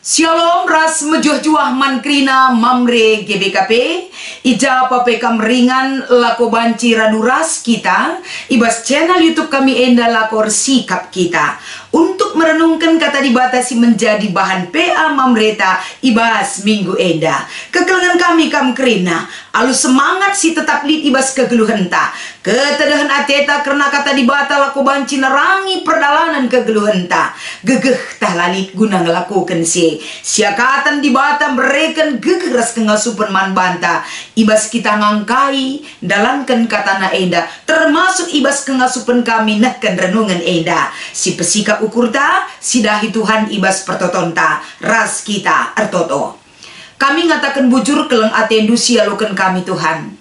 Shalom ras mejuah-juah mankrina mamre GBKP ija papekam ringan lako banci raduras kita ibas channel YouTube kami enda lakor sikap kita untuk merenungkan kata dibatasi menjadi bahan PA mamreta ibas minggu enda kekelengan kami kam krina alu semangat si tetap lid ibas kegeluhan ta ketedahan ateta karena kata dibata lako banci nerangi perdalanan kegeluhan ta gegeh tah lalit guna ngelakukan siakatan dibata mereka gegeras kengasupan man banta ibas kita ngangkai dalankan katana enda termasuk ibas kengasupan kami nahkan renungan enda si pesikap ukurta sidahi Tuhan ibas pertotonta ras kita ertoto kami ngatakan bujur keleng atendu sialukan kami Tuhan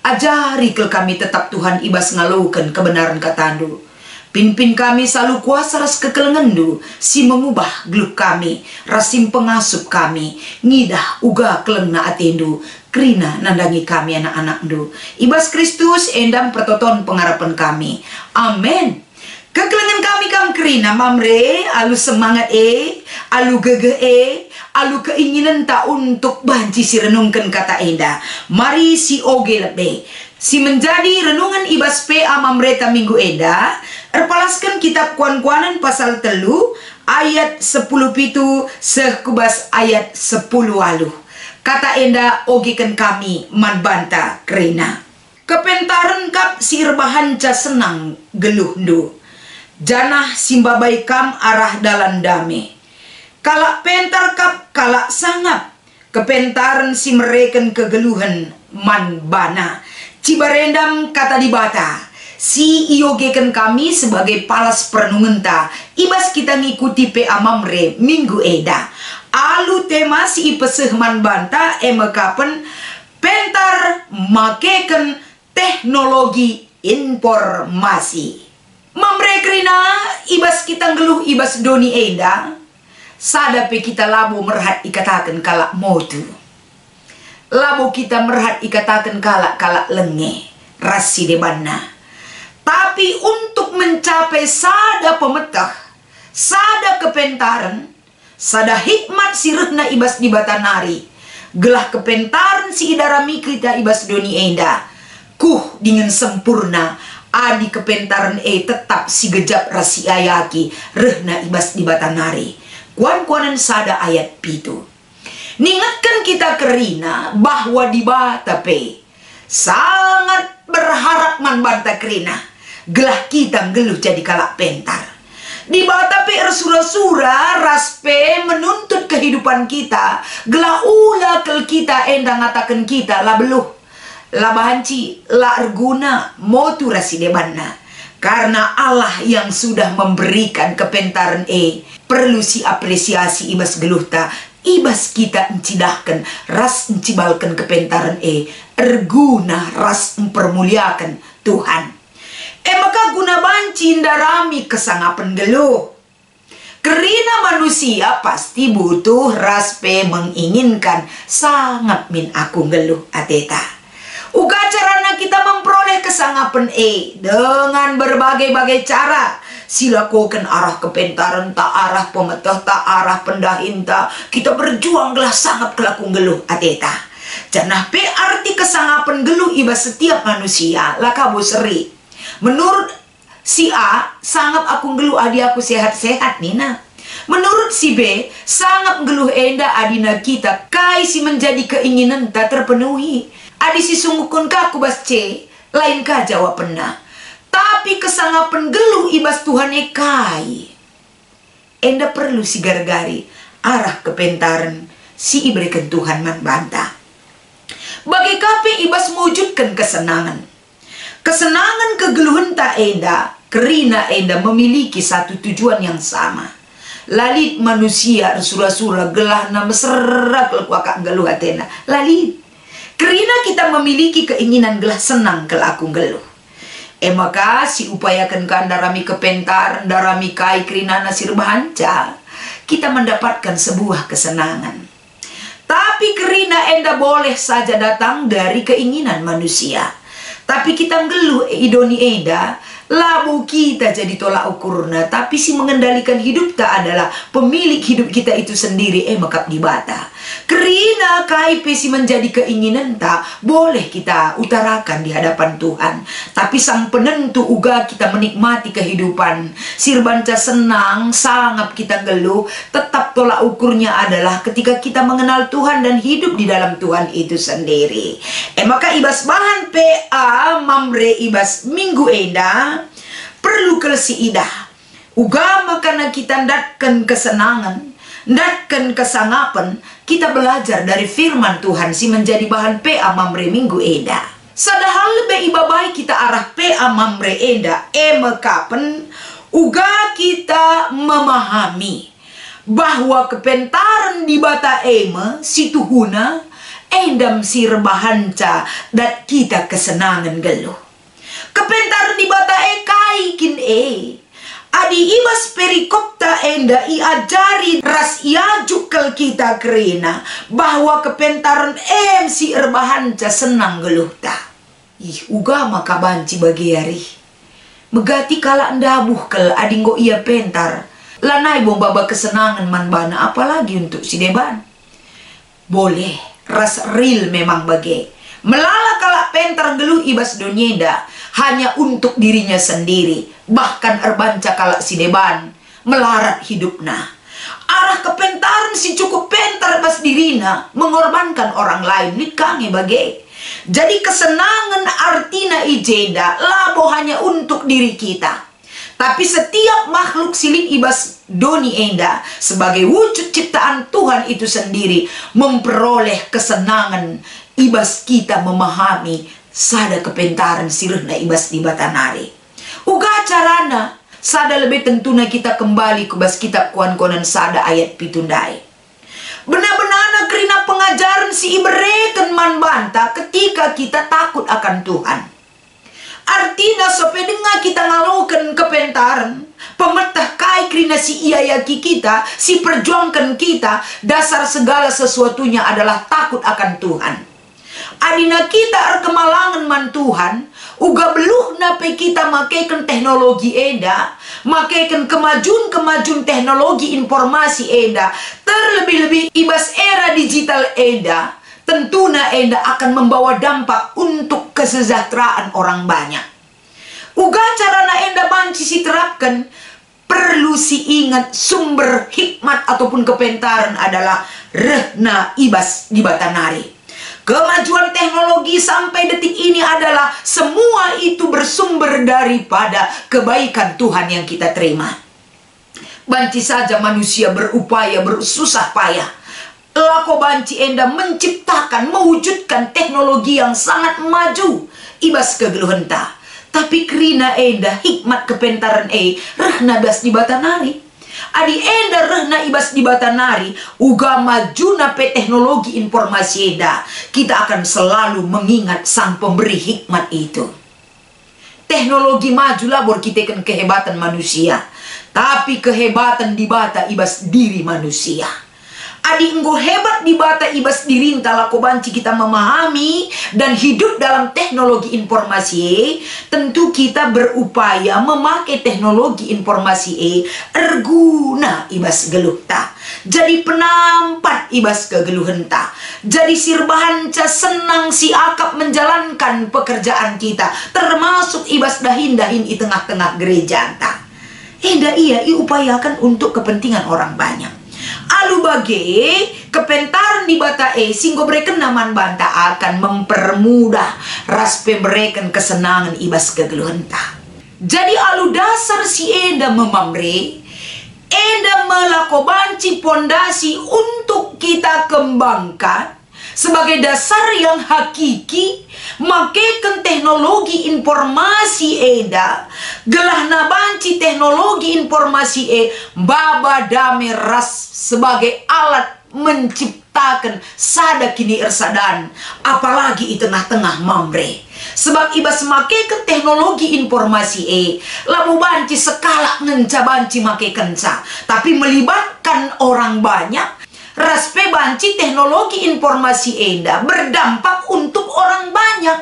ajari kel kami tetap Tuhan ibas ngalukan kebenaran katandu pimpin kami selalu kuasa ras kekelengendu si mengubah geluk kami rasim pengasup kami ngidah uga kelengna atendu krina nandangi kami anak-anak du ibas Kristus endam pertoton pengharapan kami amin. Kekelengan kami kam krina mamre alu semangat alu gegeh alu keinginan tak untuk banci si renungkan kata enda mari si oge lebe si menjadi renungan ibas PA mamreta minggu enda erpalaskan kitab kuan-kuanan pasal telu ayat 10 pitu sekubas ayat 10 alu kata enda ogekan kami man banta krina kepentaran kap si rebahan ca senang geluh du janah simbabai kam arah dalan dame kalak pentar kap kalak sangap kepentaran si mereken kegeluhan man bana cibarendam kata dibata si iogekan kami sebagai palas perenungan ta ibas kita ngikuti PA mamre minggu eda alu tema si ipeseh man banta emekapen pentar makeken teknologi informasi mamre krina ibas kita ngeluh ibas doni enda sadape kita labu merhat ikatakan kalak motu labu kita merhat ikatakan kalak lenge rasi debanna tapi untuk mencapai sada pemetah sada kepentaran sada hikmat sirehna ibas di batanari gelah kepentaran si idarami kita ibas doni enda kuh dengan sempurna adi kepentaran tetap si gejap rasi ayaki rehna ibas di batanari kuan-kuanan sada ayat pitu ningatkan kita kerina bahwa di batape sangat berharap man banta kerina gelah kita ngeluh jadi kalak pentar di batape ersura-sura raspe menuntut kehidupan kita gelah ula kel kita endang ngatakan kita lah beluh la banci la erguna motu rasi debanna karena Allah yang sudah memberikan kepentaran perlu si apresiasi ibas geluhta ibas kita encidahkan ras encibalkan kepentaran erguna ras mempermuliakan Tuhan maka guna banci ndarami kesangapan geluh kerina manusia pasti butuh raspe menginginkan sangat min aku geluh ateta uga carana kita memperoleh kesangapan dengan berbagai-bagai cara silakukan arah kepentaran tak arah pemetah tak arah pendahin tak kita berjuang gelah sangat kelakung geluh ateta janah pe arti kesangapan geluh ibas setiap manusia lakabu seri menurut si A sangat aku geluh adi aku sehat-sehat nina menurut si B sangat geluh enda adina kita kai si menjadi keinginan tak terpenuhi adi si sungguhkun kaku bas C lain ka jawab pena tapi kesangapan geluh ibas Tuhan kai enda perlu si gargari arah kepentaran si iberikan Tuhan man banta bagi kape ibas mewujudkan kesenangan kegeluhan tak enda kerina enda memiliki satu tujuan yang sama lalit manusia sura-sura gelah nama serak kuakak geluh atena lalit kerina kita memiliki keinginan gelah senang kelakung geluh maka si upayakan kan darami kepentar darami kai kerina nasir bahanca kita mendapatkan sebuah kesenangan tapi kerina enda boleh saja datang dari keinginan manusia Tapi kita ngeluh idoni eda, labu kita jadi tolak ukurna. Tapi si mengendalikan hidup tak adalah pemilik hidup kita itu sendiri, makap di bata. Kerina KIP si menjadi keinginan tak boleh kita utarakan di hadapan Tuhan. Tapi sang penentu uga kita menikmati kehidupan. Sirbanca senang, sangap kita ngeluh, tetap tolak ukurnya adalah ketika kita mengenal Tuhan dan hidup di dalam Tuhan itu sendiri. Maka ibas bahan PA mamre ibas minggu eda perlu kelsi idah. Uga makana kita ndatkan kesenangan, ndatkan kesangapan, kita belajar dari firman Tuhan si menjadi bahan PA mamre minggu eda. Sadahal lebih ibabai kita arah PA mamre eda mekapen uga kita memahami bahwa kepentaran di bata si tuhuna endam si rebahanca dan kita kesenangan geluh. Kepentaran di bata kaikin adi ibas perikopta enda iajari ras iajukal kita kerena bahwa kepentaran si rebahanca senang geluh ta. Uga maka banci bagiari megati kala ndabuh kel adinggo ia pentar lanai baba kesenangan man bana, apalagi untuk si deban. Boleh ras real memang bagai melala kala pentar geluh ibas donyeda hanya untuk dirinya sendiri, bahkan erbanca kala si deban melarat hidupna. Arah kepentaran si cukup pentar bas dirina mengorbankan orang lain nikange bagai. Jadi kesenangan artina ijeda labo hanya untuk diri kita. Tapi setiap makhluk siling ibas doni enda sebagai wujud ciptaan Tuhan itu sendiri memperoleh kesenangan ibas kita memahami sada kepentaran sirhna ibas di batanari. Uga carana sada lebih tentuna kita kembali ke bas kitab kuan-kuanan sada ayat pitundai. Benar-benar kerina pengajaran si ibereken man banta ketika kita takut akan Tuhan. Artinya sepedenga kita ngalokan kepentaran pemertah kai krina si iayaki kita, si perjuangkan kita, dasar segala sesuatunya adalah takut akan Tuhan. Adina kita kemalangan man Tuhan, uga beluh nape kita makaikan teknologi eda, makaikan kemajuan teknologi informasi eda, terlebih-lebih ibas era digital eda, tentunya eda akan membawa dampak untuk kesejahteraan orang banyak. Uga carana eda banci si terapkan, perlu si ingat sumber hikmat ataupun kepentaran adalah rehna ibas di batanari. Kemajuan teknologi sampai detik ini adalah semua itu bersumber daripada kebaikan Tuhan yang kita terima. Banci saja manusia berupaya bersusah payah. Lako banci enda menciptakan, mewujudkan teknologi yang sangat maju ibas kegeluhenta. Tapi kerina enda hikmat kepentaran rehna bas di batanari. Adi enda rehna ibas di batanari uga maju nape teknologi informasi eda, kita akan selalu mengingat sang pemberi hikmat itu. Teknologi maju labor kita kan kehebatan manusia, tapi kehebatan di bata ibas diri manusia. Adi enggo hebat di bata ibas dirinta lako banci kita memahami dan hidup dalam teknologi informasi, tentu kita berupaya memakai teknologi informasi erguna ibas geluhta. Jadi penampat ibas kegeluhenta. Jadi sirbahanca senang si akap menjalankan pekerjaan kita, termasuk ibas dahin-dahin di tengah-tengah gereja anta. Eda iya iupayakan untuk kepentingan orang banyak. Alu bage kepentaran di bata singgo breken naman banta akan mempermudah raspe breken kesenangan ibas kegeluhenta. Jadi alu dasar si eda memamre, eda melakobanci pondasi untuk kita kembangkan sebagai dasar yang hakiki, makaikan teknologi informasi eda, gelah nabanci teknologi informasi baba dame ras sebagai alat menciptakan sada kini ersadan, apalagi di tengah-tengah mamre. Sebab ibas makaikan teknologi informasi lamu banci sekala ngenca banci makaikan sa, tapi melibatkan orang banyak. Raspe banci teknologi informasi enda berdampak untuk orang banyak.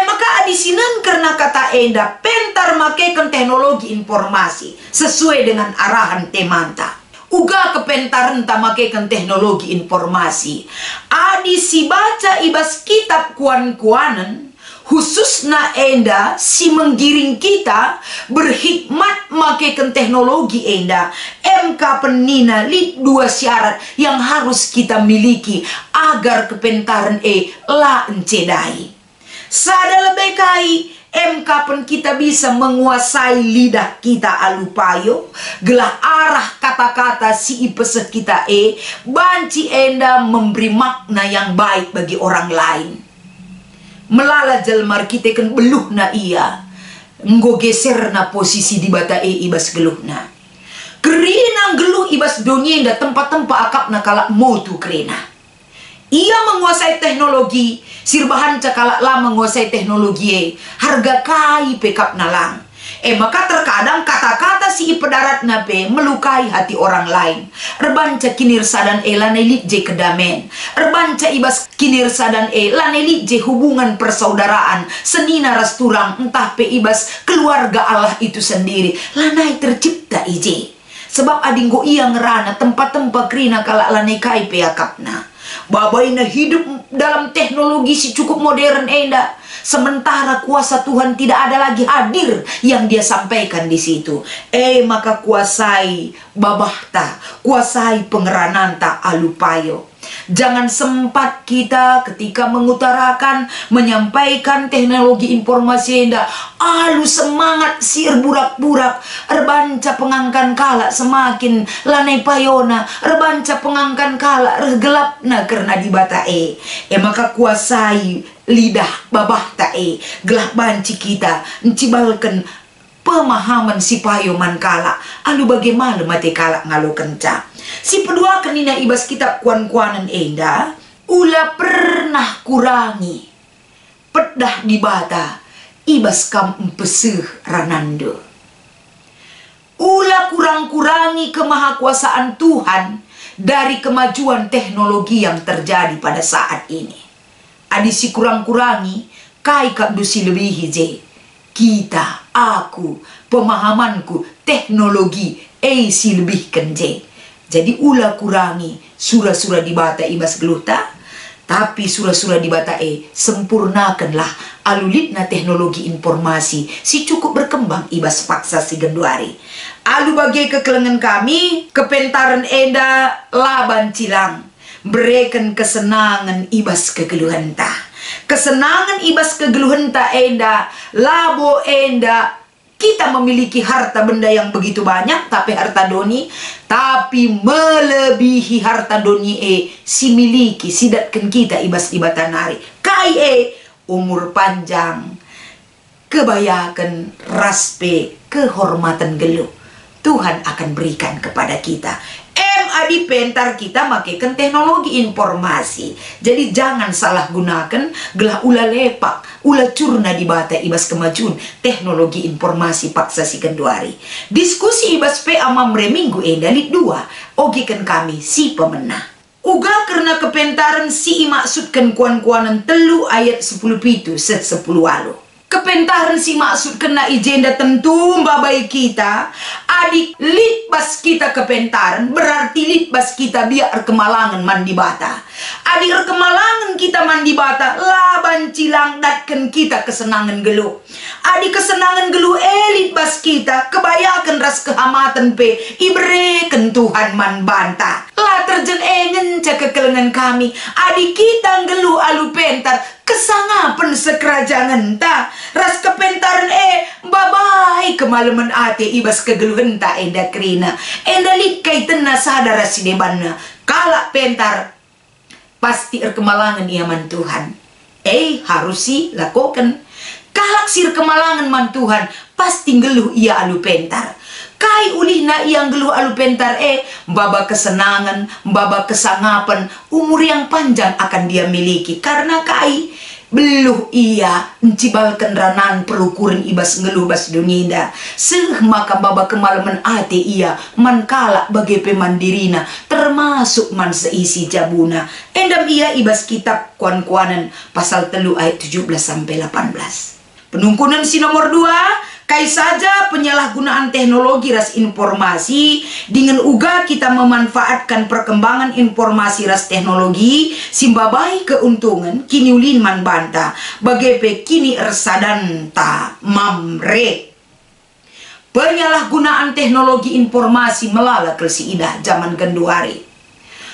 Maka Adisinan karena kata enda pentar makekan teknologi informasi sesuai dengan arahan temanta. Uga kepentaran ta makekan teknologi informasi. Adi si baca ibas kitab kuan-kuanan khususna enda si menggiring kita berhikmat makekan teknologi enda. MK penina lid dua syarat yang harus kita miliki agar kepentaran la encedai. Sada lebih kai MK pen kita bisa menguasai lidah kita alupayo gelah arah kata-kata si ipeseh kita banci enda memberi makna yang baik bagi orang lain. Melala jelmar kita kan beluh na iya nggo geser na posisi di bata ibas geluh na kerina geluh ibas dunia tempat-tempat akap na kalak motu kerina ia menguasai teknologi sirbahan cakalak lah menguasai teknologi harga kai pekap nalang maka terkadang kata-kata si ipedarat nape melukai hati orang lain. Rebanca kinir sadan lanelit je kedamen. Rebanca ibas kinir sadan lanelit je hubungan persaudaraan. Senina rasturang entah pe ibas keluarga Allah itu sendiri. Lanai tercipta ije. Sebab adinggo iya ngerana tempat-tempat krina kalak lanai kai pe akapna. Babaina hidup dalam teknologi si cukup modern enda. Sementara kuasa Tuhan tidak ada lagi hadir yang dia sampaikan di situ. Maka kuasai babahta, kuasai pengerananta alupayo. Jangan sempat kita ketika mengutarakan, menyampaikan teknologi informasi enda alu semangat sir burak-burak erbanca pengangkan kala semakin lanai payona erbanca pengangkan kala gelapna karena dibata maka kuasai lidah babah tae gelah banci kita encibalkan pemahaman si payo mankala alu bagaimana mati kala ngalu kenca si pedua kenina ibas kitab kuan-kuanan enda ula pernah kurangi pedah dibata ibas kam empeseh ranando ula kurang-kurangi kemahakuasaan Tuhan dari kemajuan teknologi yang terjadi pada saat ini. Adisi kurang-kurangi kai kak dusi lebih hije kita aku pemahamanku teknologi si lebih kenje jadi ula kurangi surah-surah dibata ibas geluta tapi surah-surah dibata sempurnakanlah alulitna teknologi informasi si cukup berkembang ibas paksa si genduari alu bagai kekelengan kami kepentaran enda laban cilang berikan kesenangan ibas kegeluhan ta. Kesenangan ibas kegeluhan ta enda, labo enda. Kita memiliki harta benda yang begitu banyak, tapi harta doni, tapi melebihi harta doni si miliki, sidatkan kita ibas ibatanari. Kai umur panjang, kebayakan raspe, kehormatan geluh. Tuhan akan berikan kepada kita. Adi pentar kita makekan teknologi informasi. Jadi jangan salah gunakan gelah ula lepak, ula curna dibata ibas kemajuan teknologi informasi paksa si kenduari. Diskusi ibas pe amamre minggu endalit dua. Ogikan kami si pemenah. Uga karena kepentaran si maksudkan kuan-kuanan telu ayat 10 pitu set 10 walu. Kepentaran si maksud kena ijenda tentu babai kita adik litbas kita kepentaran berarti litbas kita biar kemalangan mandi bata adik kemalangan kita mandi bata laban cilang datkan kita kesenangan geluh adik kesenangan geluh litbas kita kebayakan ras kehamatan pe ibreken Tuhan man banta lah terjen engen kekelengan kami adik kita geluh alu pentar kesangapan sekerajangan ta ras kepentaran babai kemalaman ate ibas kegeluhan ta enda krina enda likai tena sadar si debanna kalak pentar pasti kemalangan ia man Tuhan harus si lakukan kalak sir kemalangan man Tuhan pasti geluh ia alu pentar kai ulihna yang geluh alu pentar baba kesenangan baba kesangapan umur yang panjang akan dia miliki karena kai beluh ia encibalkan ranan perukuran ibas ngeluh bas dunia maka baba kemalaman ate ia man kalak bagai pemandirina termasuk man seisi jabuna endam ia ibas kitab kuan-kuanan pasal telu ayat 17 sampai 18 Penungkunan si nomor 2, kai saja penyalahgunaan teknologi ras informasi dengan uga kita memanfaatkan perkembangan informasi ras teknologi simbabai keuntungan kini ulin man banta bagepe kini ersadan ta mamre. Penyalahgunaan teknologi informasi melalak si idah zaman kenduari.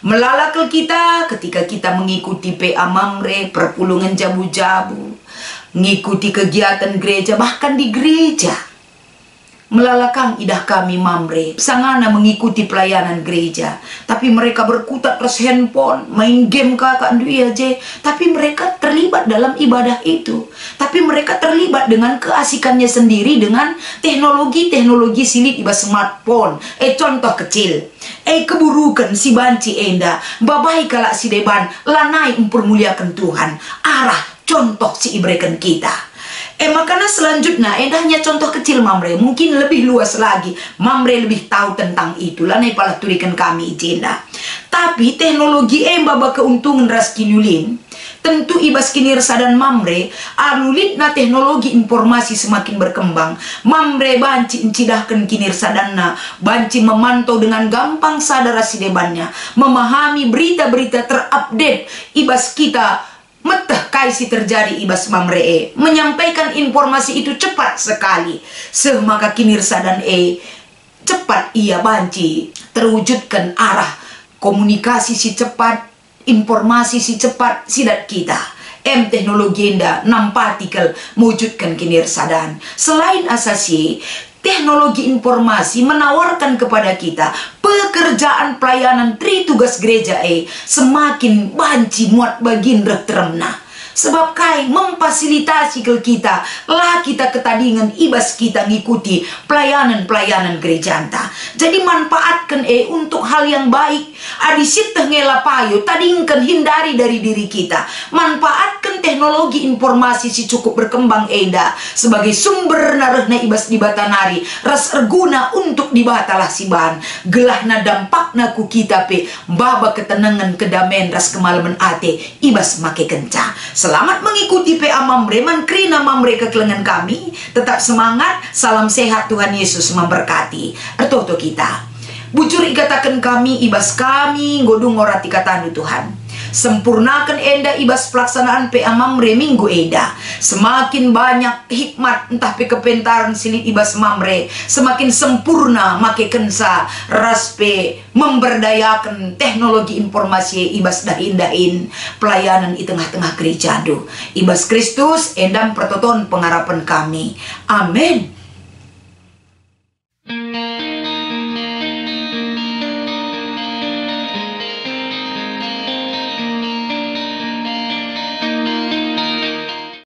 Melalak kita ketika kita mengikuti PA Mamre, perpulungan jabu-jabu, mengikuti kegiatan gereja, bahkan di gereja. Melalakang idah kami Mamre, sangana mengikuti pelayanan gereja, tapi mereka berkutat terus handphone, main game kakak aja, tapi mereka terlibat dalam ibadah itu. Tapi mereka terlibat dengan keasikannya sendiri dengan teknologi silit iba smartphone. Contoh kecil, keburukan si banci enda, babai kalak si deban, lanai mempermuliakan Tuhan, arah contoh si ibreken kita. Makanya selanjutnya, hanya contoh kecil Mamre, mungkin lebih luas lagi. Mamre lebih tahu tentang itu. Lanai pala turikan kami jenda. Tapi teknologi baba keuntungan ras kinulin, tentu ibas kinir sadan Mamre, anulit na teknologi informasi semakin berkembang. Mamre banci encidahkan kinir sadanna, banci memantau dengan gampang sadar sidebannya, memahami berita-berita terupdate ibas kita. Metah kaisi terjadi ibas Mamre menyampaikan informasi itu cepat sekali. Semaka kinir sadan cepat ia banci terwujudkan arah komunikasi si cepat, informasi si cepat sidat kita. Teknologi enda nampatikel mewujudkan kinir sadan. Selain asasi, teknologi informasi menawarkan kepada kita pekerjaan pelayanan tri tugas gereja semakin banci muat bagin teremna. Sebab kai memfasilitasi ke kita lah kita ketadingan ibas kita ngikuti pelayanan gereja anta. Jadi manfaatkan untuk hal yang baik. Adisit ngela payo tadingkan hindari dari diri kita. Manfaatkan teknologi informasi si cukup berkembang sebagai sumber narehna ibas di batanari ras erguna untuk dibatalah si bahan gelahna dampakna ku kita baba ketenangan kedamaian ras kemalaman ate ibas make kenca. Selamat mengikuti PA Mamre, mankrina Mamre kekelengan kami. Tetap semangat, salam sehat, Tuhan Yesus memberkati. Ertoto kita. Bujur ikatakan kami, ibas kami, godung orati katandu Tuhan. Sempurnakan enda ibas pelaksanaan PA Mamre minggu enda. Semakin banyak hikmat entah kepentaran silit ibas Mamre, semakin sempurna make kensa raspe memberdayakan teknologi informasi ibas dahin pelayanan di tengah-tengah gereja do. Ibas Kristus endam pertoton pengharapan kami. Amin.